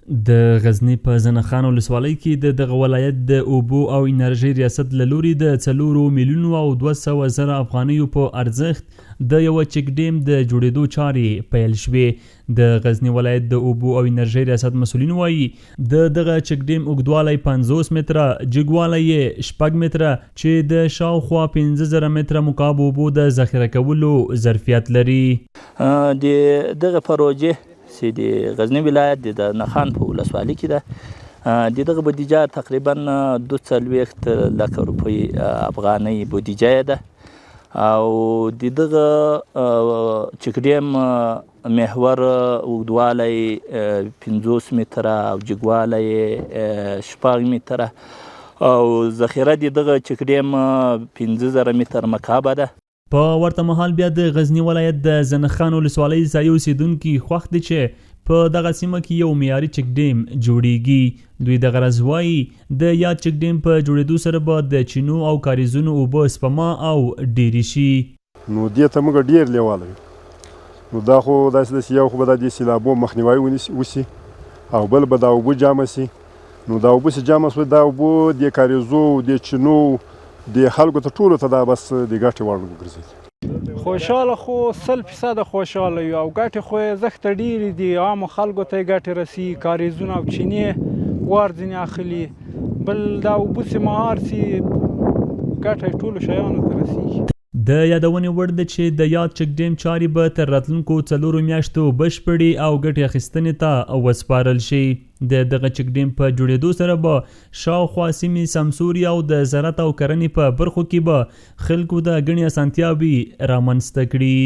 د غزنی په زنخان ولسوالۍ کې د دغه ولایت د اوبو او انرژي ریاست له لوري د 4 میلیونو او 200 زره افغانیو په ارزښت د یو چک ډیم د جوړېدو چارې پیل شوې. د غزنی ولایت د اوبو او انرژي ریاست مسؤلین وایي د دغه چک ډیم اوږدوالی 50 متره، جګوالی یې 6 متره چې د شاوخوا 15000 متره مکعب اوبو د ذخیره کولو ظرفیت لري. د دغه پروژې چې د غزنی ولایت د نخان په ولسوالۍ کې ده، د دغه بودیجه تقریبا 240 لک روپۍ افغانۍ بودیجه ده او د دغه چک ډیم محور اوږدوالی 50 متره او جګوالی 6 متره او ذخیره د دغه چک ډیم 15000 متر مکعبه ده. په ورته مهال بیا د غزنی ولایت د زنخان ولسوالۍ ځایي اوسیدونکي خوښ دي چې په دغه سیمه کې یو معیاري چک ډیم جوړیږي. دوی دغه راز وایي د یاد چک ډیم په جوړېدو سره به د چینو او کاریزونو اوبه سپما او ډیرې شي. نو دې ته موږ ډیر لیواله یو، نو دا خو داسې یو خو به د سیلابو مخنیوی وشي او بل به د اوبو جامع شي. نو د اوبو چې جامع شوي دا اوبو د کاریزو د چینو د خلکو ته ټولو ته دا بس د ګټې وړ وګرځي. خوشحاله خو 100% خوشحاله یو او ګټې خو یې زښته ډېرې دي. عامو خلکو ته یې ګټې رسي، کاریزونه او چینې ور ځینې اخلي، بل دا اوبه چې مهار سي ګټه یې ټولو شیانو ته رسیږي. د یادونې وړ ده چې د یاد چک ډیم چارې به تر راتلونکو 4 میاشتو بشپړې او ګټې اخیستنې ته وسپارل شي. د دغه چک ډیم په جوړېدو سره به شاوخوا سیمې سمسوري او د زراعت او کرنې په برخو کې به خلکو د ګڼې اسانتیاوې رامنځته کړي.